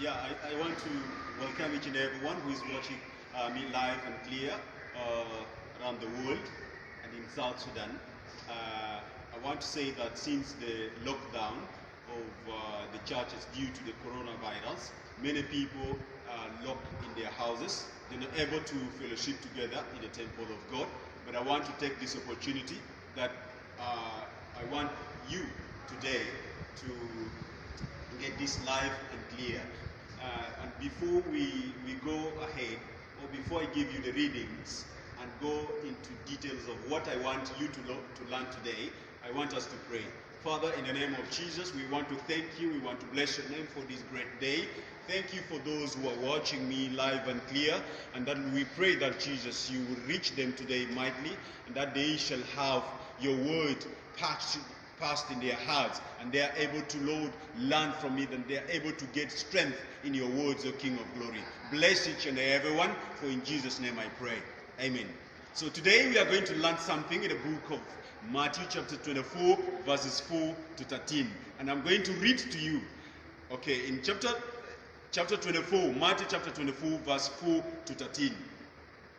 Yeah, I want to welcome each and everyone who is watching me live and clear around the world and in South Sudan. I want to say that since the lockdown of the churches due to the coronavirus, many people are locked in their houses. They're not able to fellowship together in the temple of God. But I want to take this opportunity that I want you today to get this live and clear. And before we go ahead, or before I give you the readings and go into details of what I want you to learn today, I want us to pray. Father, in the name of Jesus, we want to thank you. We want to bless your name for this great day. Thank you for those who are watching me live and clear, and that we pray that, Jesus, you will reach them today mightily, and that they shall have your word passed in their hearts, and they are able to, Lord, learn from it, and they are able to get strength in your words, O King of glory. Bless each and everyone, for in Jesus' name I pray. Amen. So today we are going to learn something in the book of Matthew chapter 24, verses 4 to 13. And I'm going to read to you, okay, in chapter 24, Matthew chapter 24, verse 4 to 13.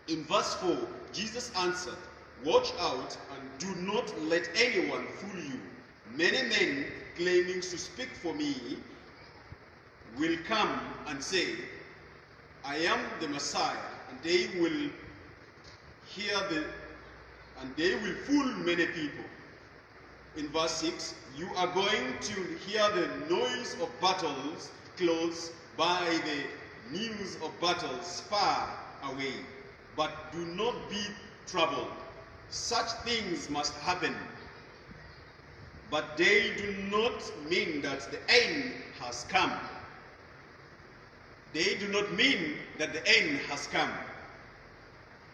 In verse 4, Jesus answered, "Watch out and do not let anyone fool you. Many men claiming to speak for me will come and say, 'I am the Messiah,' and they will fool many people." In verse 6, "You are going to hear the noise of battles close by, the news of battles far away. But do not be troubled. Such things must happen, but they do not mean that the end has come." They do not mean that the end has come.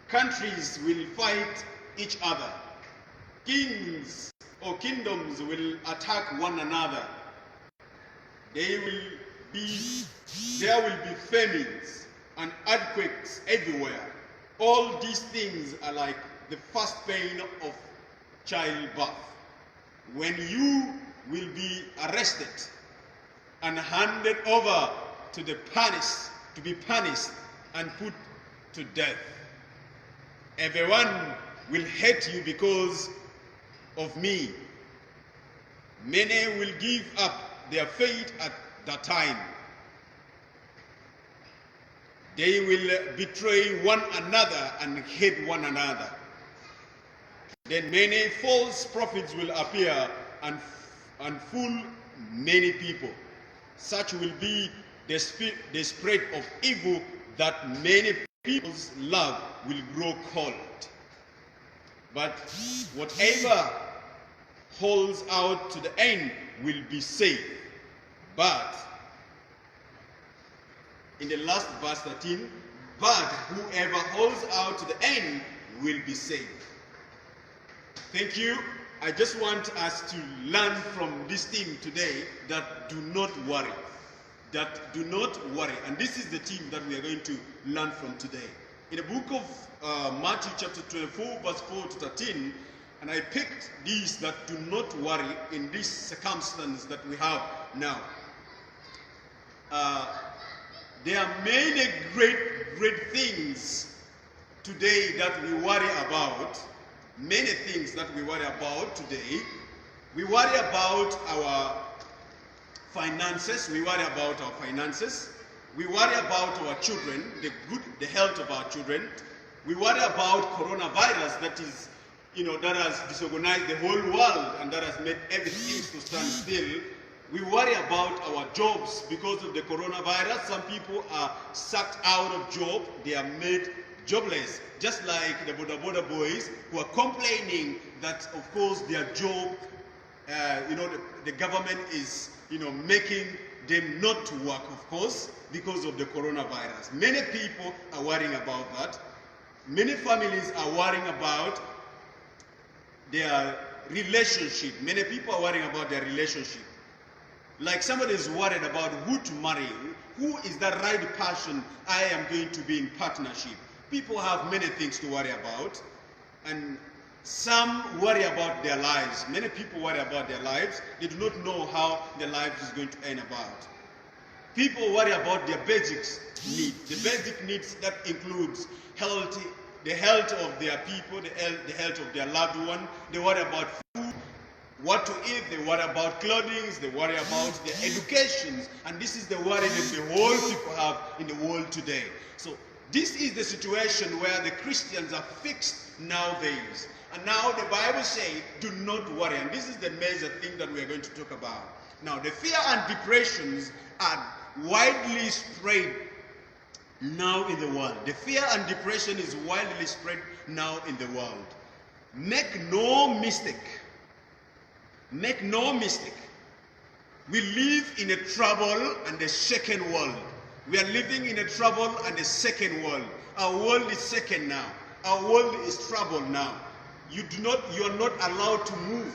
Countries will fight each other. Kings or kingdoms will attack one another. There will be famines and earthquakes everywhere. All these things are like the first pain of childbirth, when you will be arrested and handed over to be punished and put to death. Everyone will hate you because of me. Many will give up their faith at that time. They will betray one another and hate one another. Then many false prophets will appear and fool many people. Such will be the spread of evil that many people's love will grow cold. But whatever holds out to the end will be saved. But in the last verse 13, "But whoever holds out to the end will be saved." Thank you. I just want us to learn from this theme today that do not worry. That do not worry. And this is the theme that we are going to learn from today. In the book of Matthew chapter 24, verse 4 to 13, and I picked these that do not worry in this circumstance that we have now. There are many great things today that we worry about. Many things that we worry about today. We worry about our finances. We worry about our finances. We worry about our children, the health of our children. We worry about coronavirus that has disorganized the whole world and that has made everything to stand still. We worry about our jobs because of the coronavirus. Some people are sucked out of job. They are made jobless, just like the Boda Boda boys who are complaining that, of course, their job, the government is, making them not to work, of course, because of the coronavirus. Many people are worrying about that. Many families are worrying about their relationship. Many people are worrying about their relationship. Like somebody is worried about who to marry. Who is the right person I am going to be in partnership? People have many things to worry about. And some worry about their lives. Many people worry about their lives. They do not know how their life is going to end about. People worry about their basic needs. The basic needs that includes health, the health of their people, the health of their loved one. They worry about food, what to eat. They worry about clothing. They worry about their educations. And this is the worry that the whole people have in the world today. So this is the situation where the Christians are fixed nowadays. And now the Bible says, do not worry. And this is the major thing that we are going to talk about. Now, the fear and depressions are widely spread now in the world. The fear and depression is widely spread now in the world. Make no mistake. Make no mistake. We live in a trouble and a shaken world. We are living in a trouble and a shaken world. Our world is shaken now. Our world is troubled now. You are not allowed to move.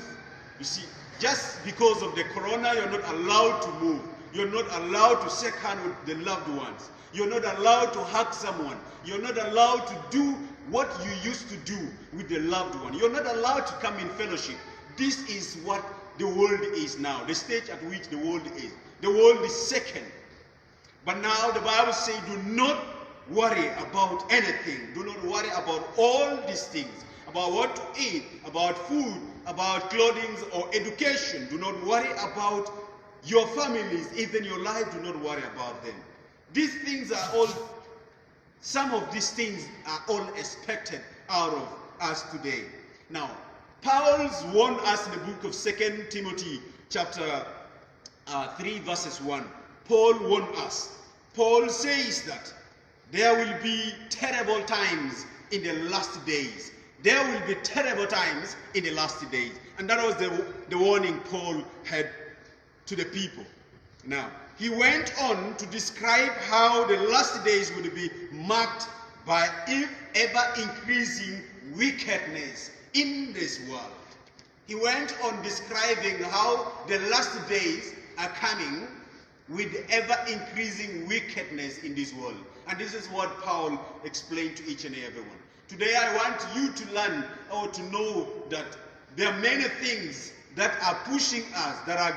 You see, just because of the corona, you're not allowed to move. You're not allowed to shake hands with the loved ones. You're not allowed to hug someone. You're not allowed to do what you used to do with the loved one. You're not allowed to come in fellowship. This is what the world is now, the stage at which the world is. The world is shaken. But now the Bible says, do not worry about anything. Do not worry about all these things. About what to eat, about food, about clothing or education. Do not worry about your families, even your life. Do not worry about them. These things are all, some of these things are all expected out of us today. Now, Paul's warned us in the book of 2 Timothy chapter 3 verses 1. Paul warned us. Paul says that there will be terrible times in the last days. There will be terrible times in the last days. And that was the warning Paul had to the people. Now, he went on to describe how the last days would be marked by ever increasing wickedness in this world. He went on describing how the last days are coming with ever increasing wickedness in this world. And this is what Paul explained to each and everyone. Today I want you to learn or to know that there are many things that are pushing us, that are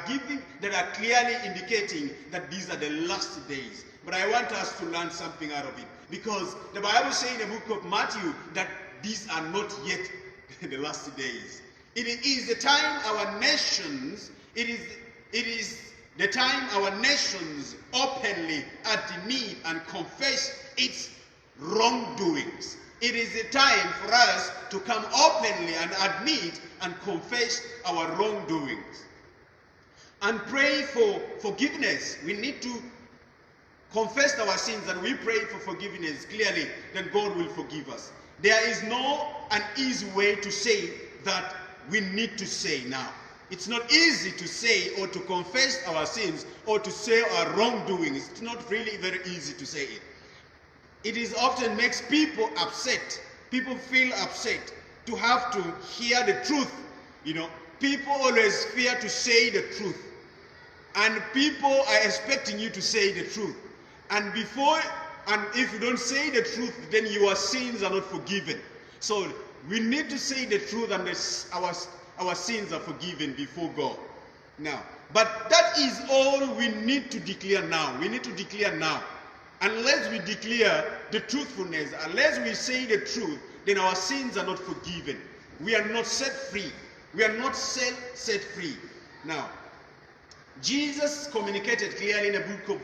clearly indicating that these are the last days. But I want us to learn something out of it. Because the Bible says in the book of Matthew that these are not yet the last days. It is the time our nations, it is the time our nations openly admit and confess its wrongdoings. It is the time for us to come openly and admit and confess our wrongdoings. And pray for forgiveness. We need to confess our sins and we pray for forgiveness clearly, then God will forgive us. There is no an easy way to say that we need to say now. It's not easy to say or to confess our sins or to say our wrongdoings. It's not really very easy to say it. It is often makes people upset. People feel upset to have to hear the truth. You know, people always fear to say the truth. And people are expecting you to say the truth. And if you don't say the truth, then your sins are not forgiven. So we need to say the truth and our sins are forgiven before God. Now, but that is all we need to declare now. We need to declare now. Unless we declare the truthfulness, unless we say the truth, then our sins are not forgiven. We are not set free. We are not set free. Now, Jesus communicated clearly in the book of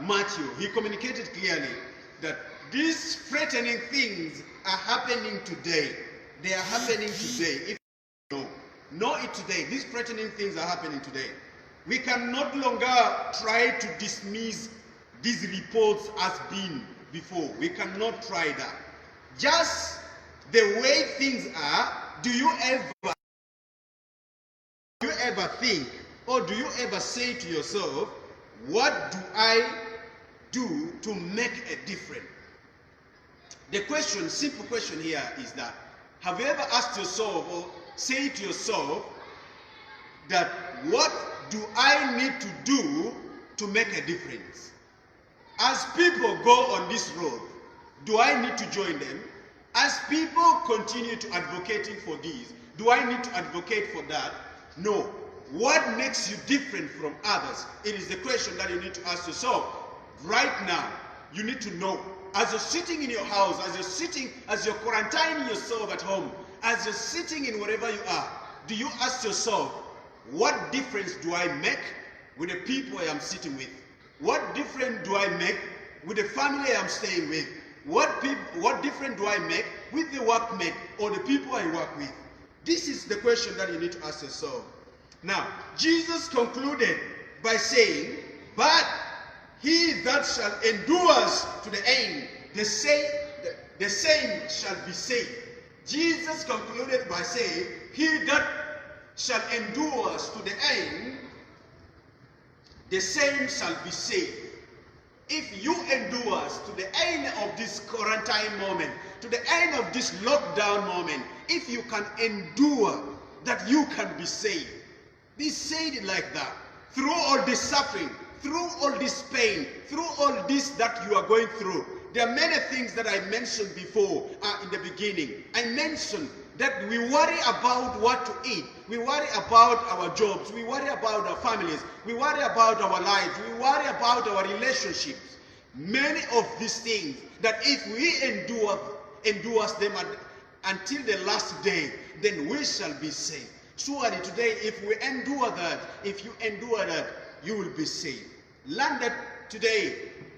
Matthew. He communicated clearly that these threatening things are happening today. They are happening today. If you know it today. These threatening things are happening today. We can no longer try to dismiss these reports as being before. We cannot try that. Just the way things are, do you ever think or do you ever say to yourself, what do I do to make a difference? The question, simple question here is that, have you ever asked yourself or say to yourself that what do I need to do to make a difference? As people go on this road, do I need to join them? As people continue to advocating for this, do I need to advocate for that? No. what makes you different from others? It is the question that you need to ask yourself. Right now, you need to know. As you're sitting in your house, as you're quarantining yourself at home, as you're sitting in wherever you are, do you ask yourself, what difference do I make with the people I am sitting with? What difference do I make with the family I am staying with? What difference do I make with the workmate or the people I work with? This is the question that you need to ask yourself. Now, Jesus concluded by saying, but he that shall endure to the end, the same shall be saved. Jesus concluded by saying, he that shall endure to the end, the same shall be saved. If you endure to the end of this quarantine moment, to the end of this lockdown moment, if you can endure, that you can be saved. He said it like that. Through all this suffering, through all this pain, through all this that you are going through, there are many things that I mentioned before in the beginning. I mentioned that we worry about what to eat. We worry about our jobs. We worry about our families. We worry about our lives. We worry about our relationships. Many of these things that if we endure them until the last day, then we shall be saved. Surely today, if we endure that, if you endure that, you will be saved. Learn that today,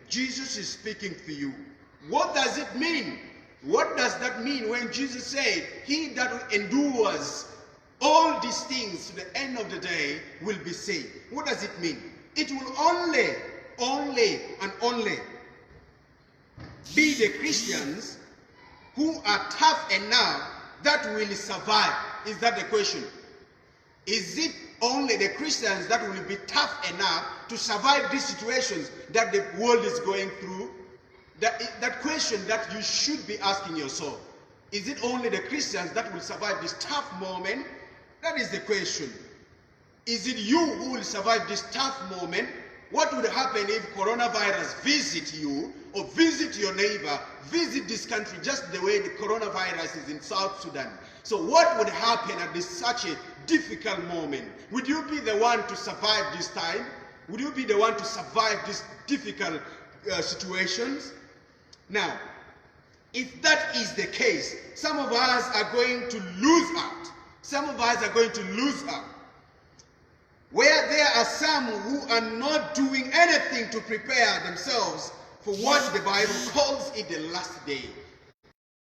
Jesus is speaking to you. What does it mean? What does that mean when Jesus said, he that endures all these things to the end of the day will be saved? What does it mean? It will only be the Christians who are tough enough that will survive. Is that the question? Is it only the Christians that will be tough enough to survive these situations that the world is going through? That question that you should be asking yourself. Is it only the Christians that will survive this tough moment? That is the question. Is it you who will survive this tough moment? What would happen if coronavirus visit you or visit your neighbor, visit this country just the way the coronavirus is in South Sudan? So what would happen at such a difficult moment? Would you be the one to survive this time? Would you be the one to survive these difficult situations? Now, if that is the case, some of us are going to lose out. Some of us are going to lose out. Where there are some who are not doing anything to prepare themselves for what the Bible calls it the last day.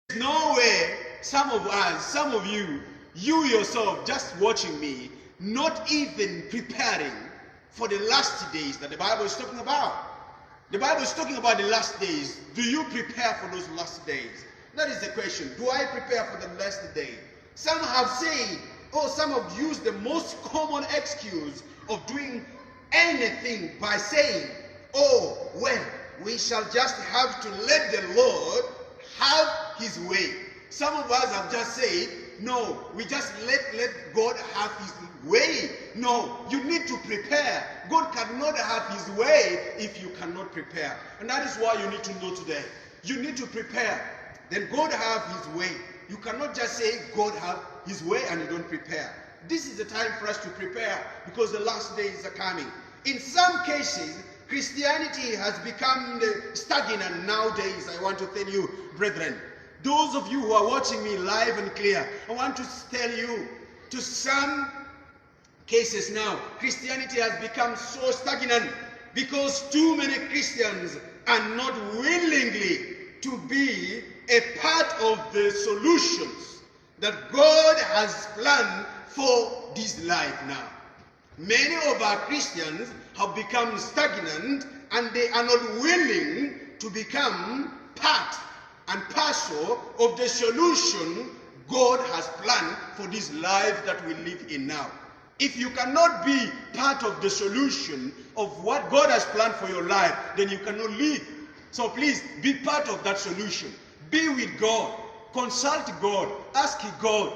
There's no way some of us, some of you yourself just watching me, not even preparing for the last days that the Bible is talking about. The Bible is talking about the last days. Do you prepare for those last days? That is the question. Do I prepare for the last day? Some have said, some have used the most common excuse of doing anything by saying, we shall just have to let the Lord have his way. Some of us have just said, no, we just let God have his way. No, you need to prepare. God cannot have his way if you cannot prepare. And that is why you need to know today. You need to prepare. Then God have his way. You cannot just say God have his way and you don't prepare. This is the time for us to prepare because the last days are coming. In some cases, Christianity has become stagnant nowadays. I want to tell you, brethren, those of you who are watching me live and clear, I want to tell you, to some cases now, Christianity has become so stagnant because too many Christians are not willingly to be a part of the solutions that God has planned for this life now. Many of our Christians have become stagnant and they are not willing to become part and parcel of the solution God has planned for this life that we live in now. If you cannot be part of the solution of what God has planned for your life, then you cannot live. So please, be part of that solution. Be with God. Consult God. Ask God.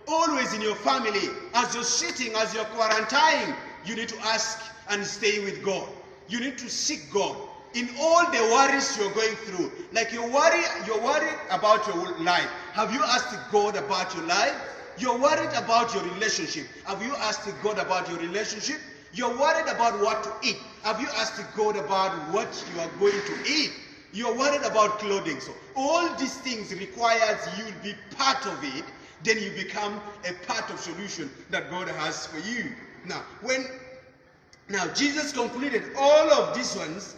Always in your family, as you're sitting, as you're quarantining, you need to ask and stay with God. You need to seek God. In all the worries you're going through, like you're worried about your life. Have you asked God about your life? You're worried about your relationship. Have you asked God about your relationship? You're worried about what to eat. Have you asked God about what you are going to eat? You're worried about clothing. So all these things requires you to be part of it. Then you become a part of solution that God has for you. Now Jesus concluded all of these ones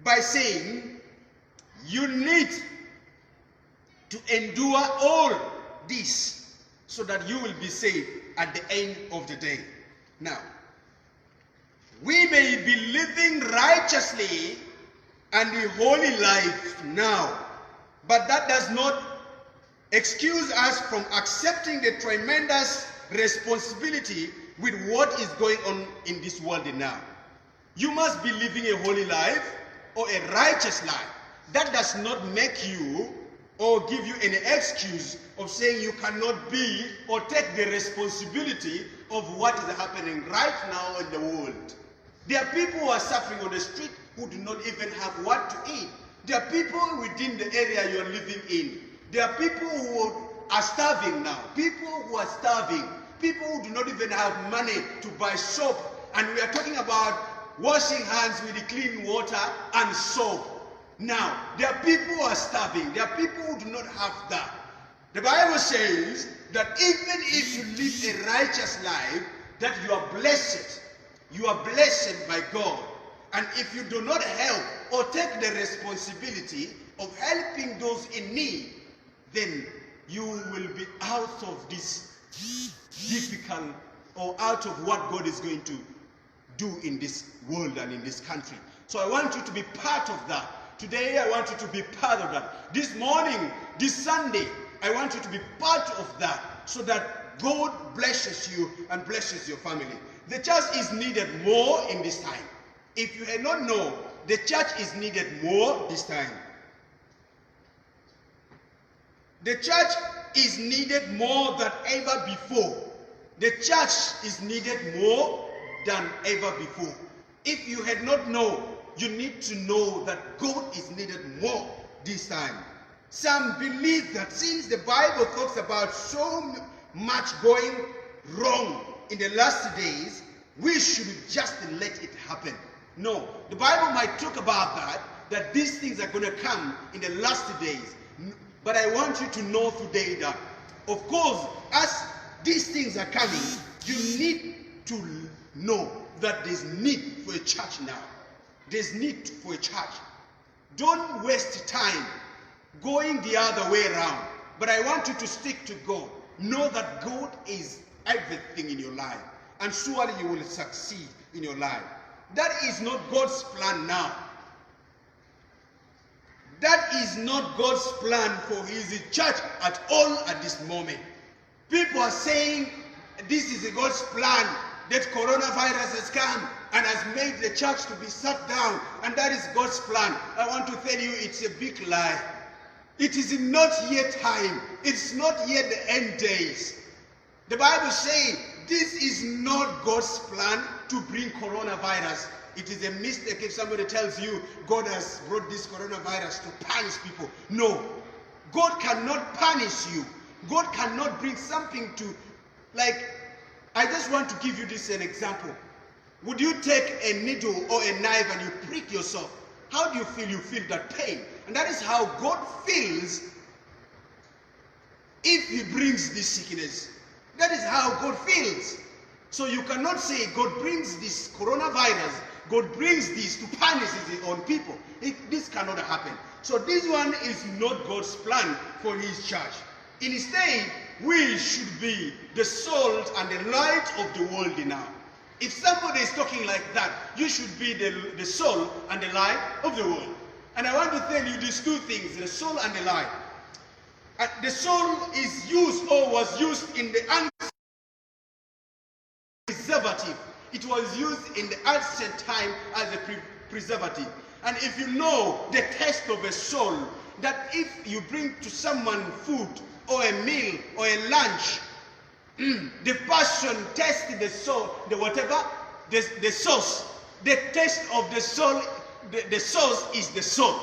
by saying, you need to endure all this so that you will be saved at the end of the day. Now, we may be living righteously and a holy life now, but that does not excuse us from accepting the tremendous responsibility with what is going on in this world now. You must be living a holy life or a righteous life. That does not make you or give you any excuse of saying you cannot be or take the responsibility of what is happening right now in the world. There are people who are suffering on the street who do not even have what to eat. There are people within the area you are living in. There are people who are starving now. People who are starving. People who do not even have money to buy soap. And we are talking about washing hands with the clean water and soap. Now, there are people who are starving. There are people who do not have that. The Bible says that even if you live a righteous life, that you are blessed. You are blessed by God. And if you do not help or take the responsibility of helping those in need, then you will be out of this difficult or out of what God is going to do in this world and in this country. So I want you to be part of that. Today I want you to be part of that. This morning, this Sunday, I want you to be part of that so that God blesses you and blesses your family. The church is needed more in this time. If you had not known, the church is needed more this time. The church is needed more than ever before. The church is needed more than ever before. If you had not known, you need to know that God is needed more this time. Some believe that since the Bible talks about so much going wrong in the last days, we should just let it happen. No, the Bible might talk about that these things are going to come in the last days. But I want you to know today that, of course, as these things are coming, you need to know that there's need for a church now. There's need for a church. Don't waste time going the other way around. But I want you to stick to God. Know that God is everything in your life. And surely you will succeed in your life. That is not God's plan now. That is not God's plan for his church at all at this moment. People are saying this is God's plan, that coronavirus has come and has made the church to be shut down, and that is God's plan. I want to tell you it's a big lie. It is not yet time. It's not yet the end days. The Bible says this is not God's plan to bring coronavirus. It is a mistake if somebody tells you God has brought this coronavirus to punish people. No. God cannot punish you. God cannot bring something to, like, I just want to give you this an example. Would you take a needle or a knife and you prick yourself? How do you feel? You feel that pain. And that is how God feels if he brings this sickness. That is how God feels. So you cannot say God brings this coronavirus, God brings this to punish his own people. This cannot happen. So this one is not God's plan for his church. Instead, we should be the salt and the light of the world now. If somebody is talking like that, you should be the salt and the light of the world. And I want to tell you these two things, the soul and the light. The soul is used or was used in the preservative. It was used in the ancient time as a preservative. And if you know the taste of a soul, that if you bring to someone food or a meal or a lunch, the person tastes the soul, the sauce, the taste of the soul, the sauce is the soul.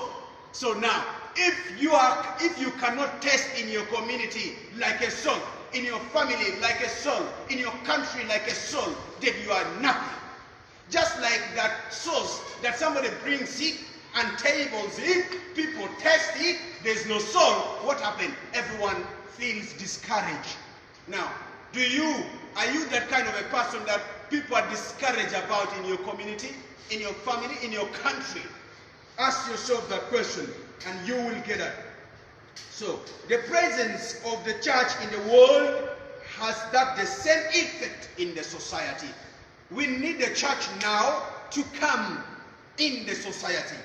So now, if you cannot test in your community like a son, in your family like a son, in your country like a son, then you are nothing. Just like that sauce that somebody brings it and tables it, people test it, there's no soul. What happened? Everyone feels discouraged. Now, are you that kind of a person that people are discouraged about in your community, in your family, in your country? Ask yourself that question and you will get it. So, the presence of the church in the world has that the same effect in the society. We need the church now to come in the society.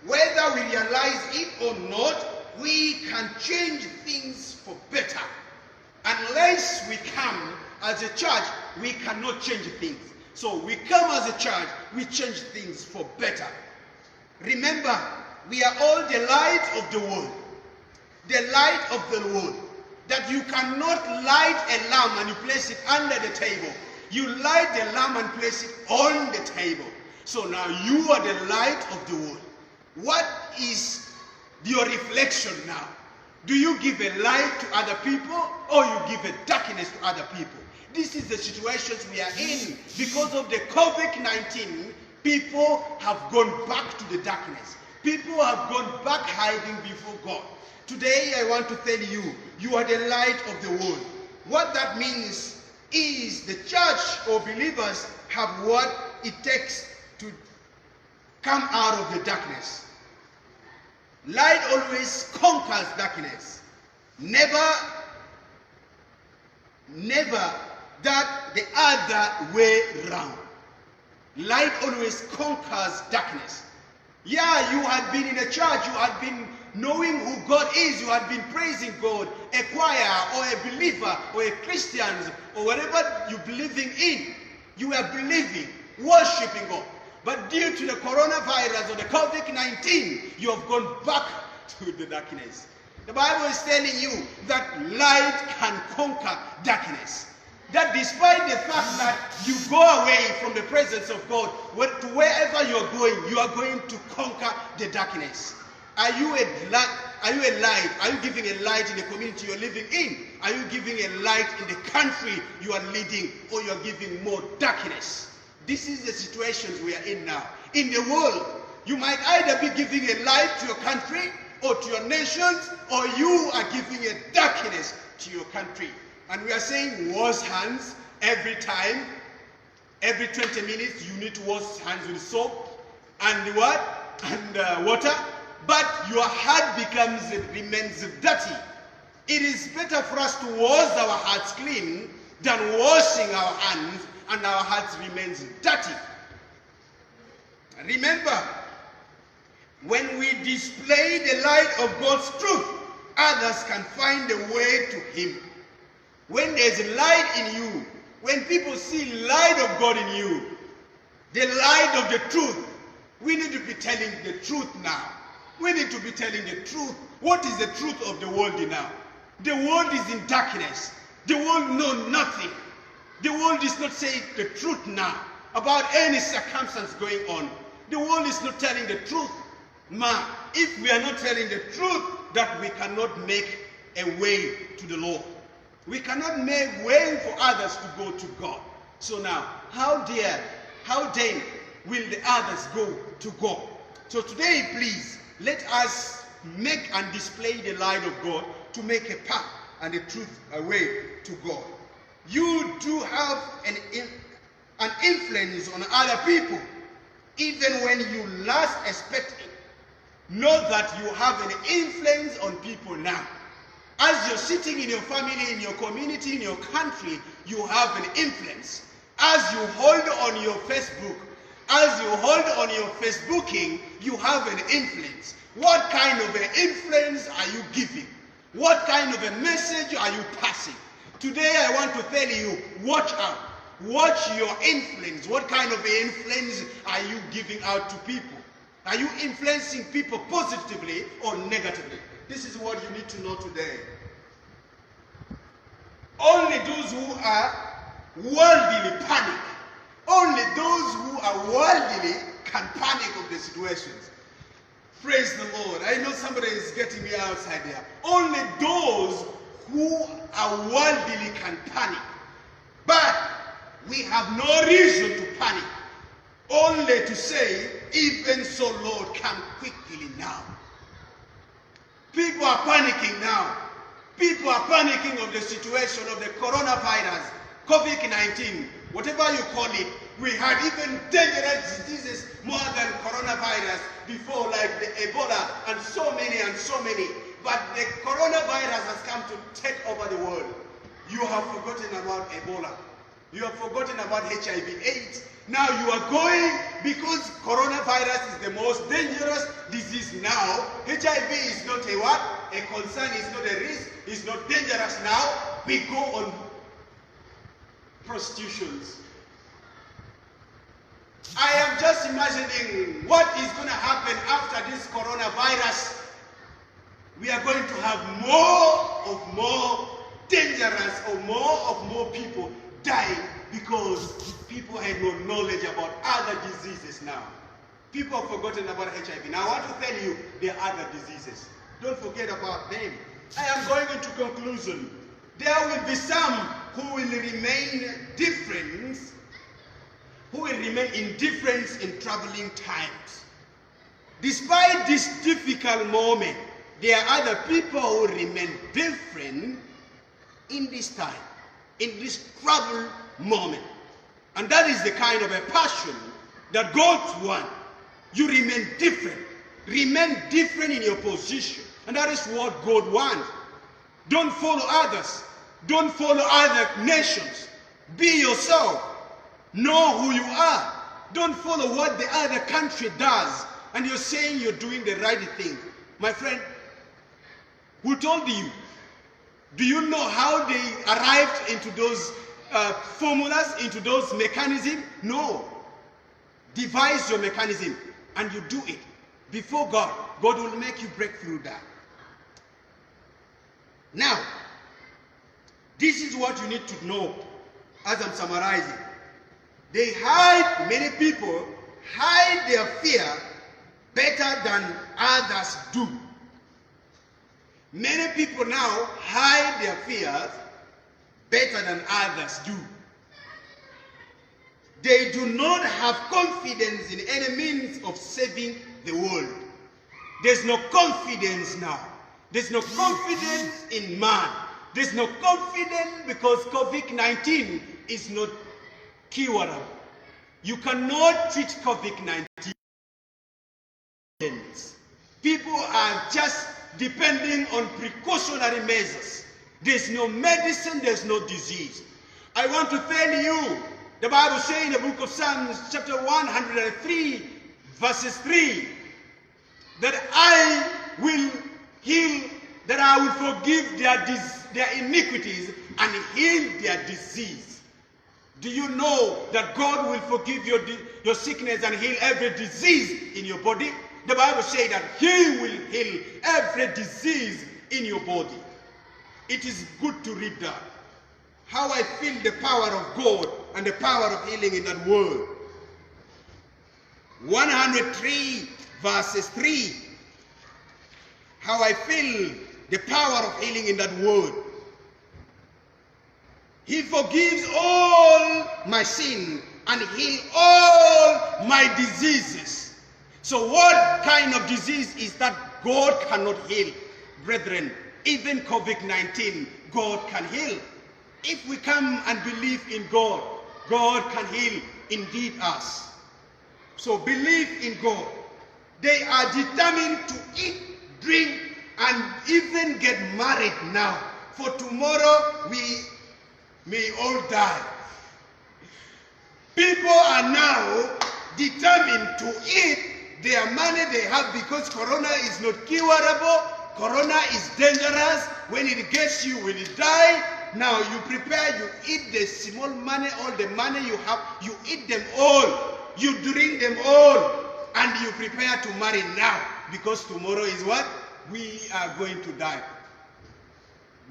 Whether we realize it or not, we can change things for better. Unless we come as a church, we cannot change things. So we come as a church, we change things for better. Remember, we are all the light of the world. The light of the world. That you cannot light a lamp and you place it under the table. You light the lamp and place it on the table. So now you are the light of the world. What is your reflection now? Do you give a light to other people or you give a darkness to other people? This is the situations we are in. Because of the COVID-19, people have gone back to the darkness. People have gone back hiding before God. Today I want to tell you, you are the light of the world. What that means is the church or believers have what it takes to come out of the darkness. Light always conquers darkness. Never that the other way round. Light always conquers darkness. Yeah, you had been in a church, you had been knowing who God is, you had been praising God, a choir or a believer or a Christian or whatever you're believing in. You were believing, worshiping God. But due to the coronavirus or the COVID-19, you have gone back to the darkness. The Bible is telling you that light can conquer darkness. That despite the fact that you go away from the presence of God, to wherever you are going to conquer the darkness. Are you a light? Are you giving a light in the community you're living in? Are you giving a light in the country you are leading, or you are giving more darkness? This is the situations we are in now. In the world, you might either be giving a light to your country or to your nations, or you are giving a darkness to your country. And we are saying wash hands every time. Every 20 minutes you need to wash hands with soap and what? And water. But your heart remains dirty. It is better for us to wash our hearts clean than washing our hands and our hearts remains dirty. Remember, when we display the light of God's truth, others can find a way to Him. When there's light in you, when people see light of God in you, the light of the truth, we need to be telling the truth now. We need to be telling the truth. What is the truth of the world now? The world is in darkness. The world knows nothing. The world is not saying the truth now about any circumstance going on. The world is not telling the truth. If we are not telling the truth, that we cannot make a way to the Lord. We cannot make way for others to go to God. So now, how then will the others go to God? So today, please, let us make and display the light of God to make a path and the truth a way to God. You do have an influence on other people, even when you last expect it. Know that you have an influence on people now. As you're sitting in your family, in your community, in your country, you have an influence. As you hold on your Facebook, as you hold on your Facebooking, you have an influence. What kind of an influence are you giving? What kind of a message are you passing? Today I want to tell you, watch out. Watch your influence. What kind of influence are you giving out to people? Are you influencing people positively or negatively? This is what you need to know today. Only those who are worldly panic. Only those who are worldly can panic of the situations. Praise the Lord. I know somebody is getting me outside there. Only those who are worldly can panic. But we have no reason to panic. Only to say, even so, Lord, come quickly now. People are panicking now. People are panicking of the situation of the coronavirus, COVID-19, whatever you call it. We had even dangerous diseases more than coronavirus before, like the Ebola and so many. But the coronavirus has come to take over the world. You have forgotten about Ebola. You have forgotten about HIV/AIDS. Now you are going, because coronavirus is the most dangerous disease now. HIV is not a what? A concern, it's not a risk, it's not dangerous now. We go on prostitutions. I am just imagining what is going to happen after this coronavirus. We are going to have more dangerous or more people dying because people had no knowledge about other diseases now. People have forgotten about HIV. Now I want to tell you there are other diseases. Don't forget about them. I am going into conclusion. There will be some who will remain different, indifferent in troubling times. Despite this difficult moment, there are other people who remain different in this time, in this troubled moment. And that is the kind of a passion that God wants. You remain different. Remain different in your position. And that is what God wants. Don't follow others. Don't follow other nations. Be yourself. Know who you are. Don't follow what the other country does. And you're saying you're doing the right thing. My friend, who told you? Do you know how they arrived into those formulas, into those mechanisms? No. Devise your mechanism and you do it before God. God will make you break through that. Now, this is what you need to know as I'm summarizing. Many people hide their fear better than others do. Many people now hide their fears better than others do. They do not have confidence in any means of saving the world. There's no confidence now. There's no confidence in man. There's no confidence because COVID-19 is not curable. You cannot treat COVID-19. People are just depending on precautionary measures. There's no medicine, there's no disease. I want to tell you, the Bible says in the book of Psalms, chapter 103, verses 3, that I will heal, that I will forgive their iniquities and heal their disease. Do you know that God will forgive your sickness and heal every disease in your body? The Bible says that He will heal every disease in your body. It is good to read that. How I feel the power of God and the power of healing in that word. 103 verses 3. How I feel the power of healing in that word. He forgives all my sin and heals all my diseases. So what kind of disease is that God cannot heal? Brethren, even COVID-19, God can heal. If we come and believe in God, God can heal indeed us. So believe in God. They are determined to eat, drink, and even get married now. For tomorrow we may all die. People are now determined to eat their money they have because corona is not curable. Corona is dangerous. When it gets you, will it die? Now you prepare, you eat the small money, all the money you have, you eat them all. You drink them all. And you prepare to marry now because tomorrow is what? We are going to die.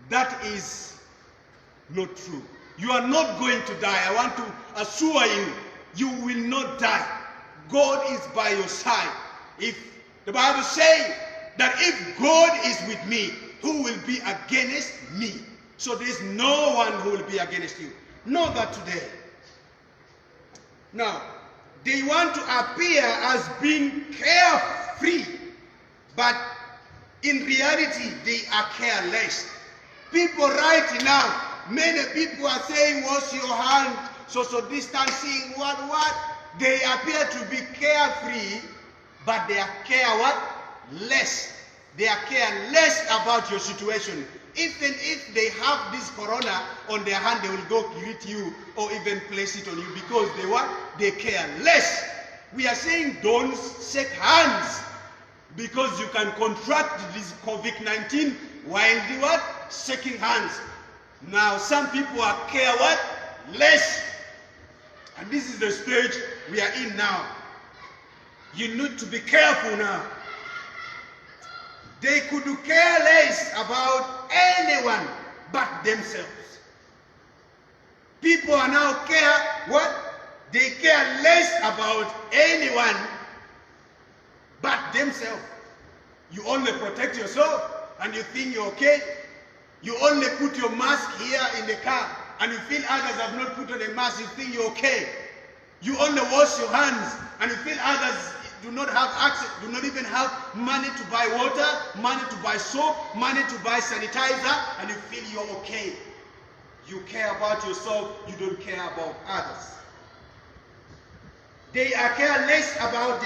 That is not true. You are not going to die. I want to assure you, you will not die. God is by your side. If The Bible says that if God is with me, who will be against me? So there is no one who will be against you. Know that today. Now, they want to appear as being carefree, but in reality, they are careless. People right now, many people are saying, wash your hand, social distancing, what? They appear to be carefree, but they are less. They are careless about your situation. Even if they have this corona on their hand, they will go greet you or even place it on you because they care less. We are saying don't shake hands because you can contract this COVID-19 while shaking hands. Now some people are less. And this is the stage we are in now. You need to be careful now. They could care less about anyone but themselves. People are now They care less about anyone but themselves. You only protect yourself and you think you're okay. You only put your mask here in the car and you feel others have not put on a mask, you think you're okay. You only wash your hands and you feel others do not have access, do not even have money to buy water, money to buy soap, money to buy sanitizer, and you feel you're okay. You care about yourself, you don't care about others. They are careless about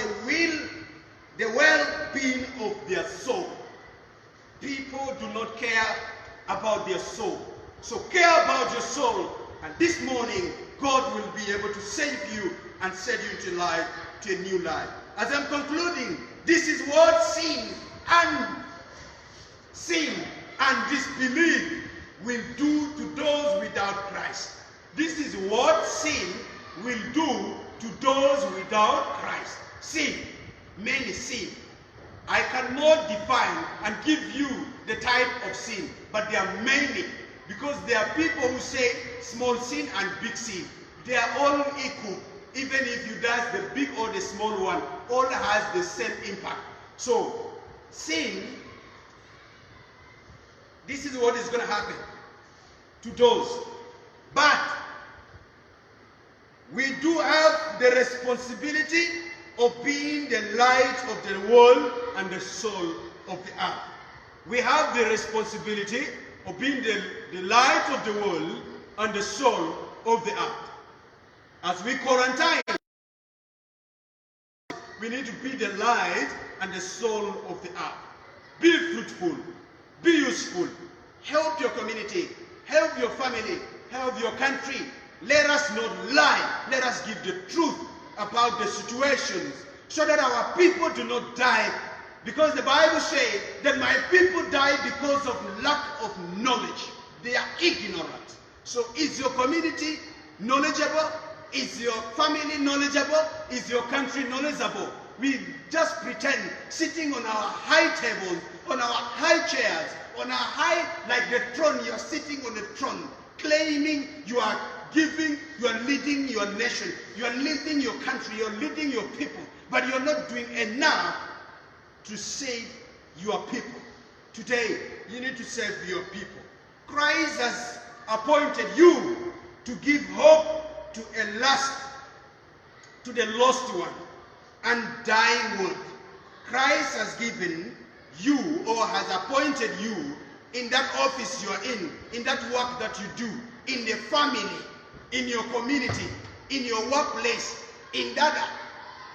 the well-being of their soul. People do not care about their soul. So care about your soul, and this morning, God will be able to save you and set you to life, to a new life. As I'm concluding, this is what sin and disbelief will do to those without Christ. This is what sin will do to those without Christ. Sin, mainly sin. I cannot define and give you the type of sin, but there are many, because there are people who say small sin and big sin. They are all equal. Even if you does the big or the small one, all has the same impact. So, sin, this is what is going to happen to those. But we do have the responsibility of being the light of the world and the soul of the earth. We have the responsibility of being the light of the world and the soul of the earth. As we quarantine, we need to be the light and the soul of the earth. Be fruitful, be useful, help your community, help your family, help your country. Let us not lie, let us give the truth about the situations so that our people do not die. Because the Bible says that my people die because of lack of knowledge. They are ignorant. So is your community knowledgeable? Is your family knowledgeable? Is your country knowledgeable? We just pretend sitting on our high tables, on our high chairs, on our high, like the throne, you are sitting on the throne, claiming you are giving, you are leading your nation, you are leading your country, you are leading your people, but you are not doing enough to save your people. Today, you need to save your people. Christ has appointed you to give hope to the lost one and dying world. Christ has given you or has appointed you in that office you are in that work that you do, in the family, in your community, in your workplace, in that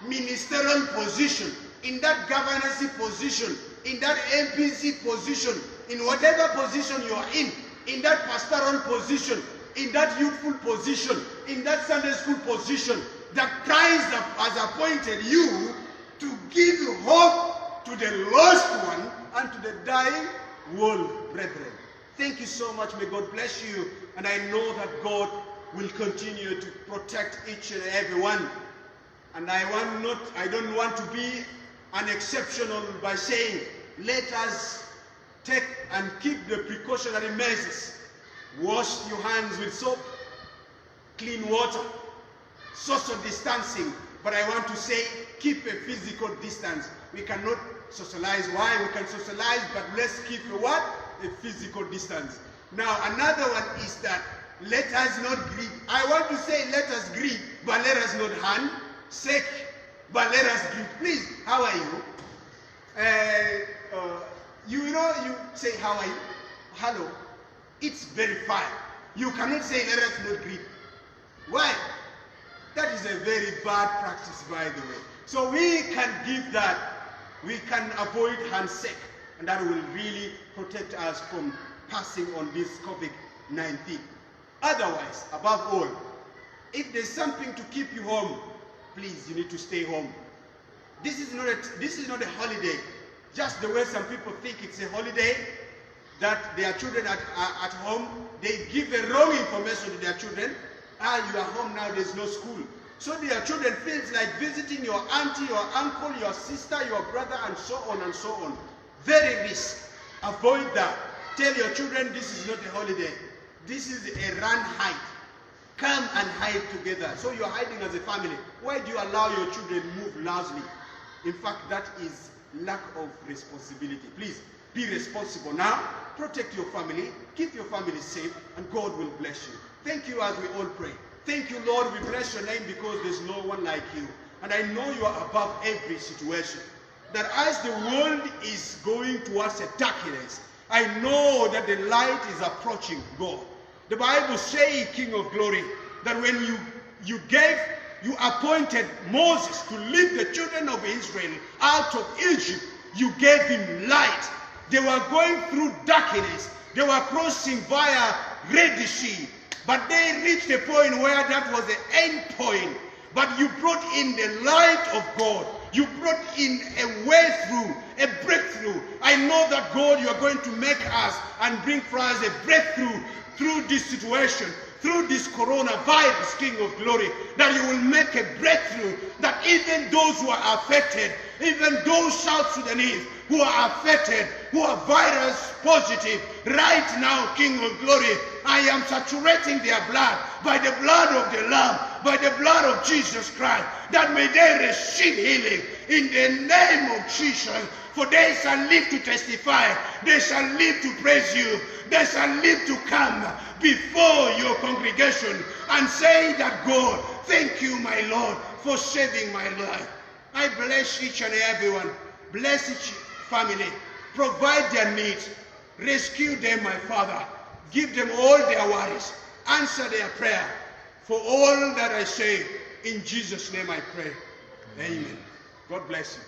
ministerial position, in that governance position, in that MPC position, in whatever position you are in that pastoral position, in that youthful position, in that Sunday school position, that Christ has appointed you to give hope to the lost one and to the dying world, brethren. Thank you so much. May God bless you. And I know that God will continue to protect each and every one. And I don't want to be unexceptional by saying, let us take and keep the precautionary measures. Wash your hands with soap, clean water, social distancing, But I want to say, keep a physical distance. We cannot socialize. Why? We can socialize, but let's keep a what? A physical distance. Now, another one is that let us not greet. I want to say let us greet, but let us not handshake, but let us greet. Please, how are you? You say how are you? Hello. It's very fine. You cannot say let us not greet. Why? That is a very bad practice, by the way. So we can give that. We can avoid handshake, and that will really protect us from passing on this COVID-19. Otherwise, above all, if there's something to keep you home, please, you need to stay home. This is not a holiday. Just the way some people think it's a holiday, that their children at home, they give a wrong information to their children. You are home now, there's no school. So their children feels like visiting your auntie, your uncle, your sister, your brother, and so on and so on. Very risk. Avoid that. Tell your children this is not a holiday. This is a run hide. Come and hide together. So you're hiding as a family. Why do you allow your children to move loudly? In fact, that is lack of responsibility. Please, be responsible now. Protect your family. Keep your family safe, and God will bless you. Thank you as we all pray. Thank you, Lord. We bless your name because there's no one like you. And I know you are above every situation. That as the world is going towards a darkness, I know that the light is approaching, God. The Bible says, King of Glory, that when you appointed Moses to lead the children of Israel out of Egypt, you gave him light. They were going through darkness. They were crossing via Red Sea. But they reached a point where that was the end point. But you brought in the light of God. You brought in a way through, a breakthrough. I know that God, you are going to make us and bring for us a breakthrough through this situation, through this coronavirus, King of Glory, that you will make a breakthrough, that even those who are affected, even those South Sudanese who are affected, who are virus positive, right now, King of Glory, I am saturating their blood by the blood of the Lamb, by the blood of Jesus Christ, that may they receive healing in the name of Jesus. For they shall live to testify, they shall live to praise you, they shall live to come before your congregation and say that, God, thank you, my Lord, for saving my life. I bless each and everyone. Bless each family. Provide their needs. Rescue them, my Father. Give them all their worries. Answer their prayer. For all that I say, in Jesus' name I pray. Amen. God bless you.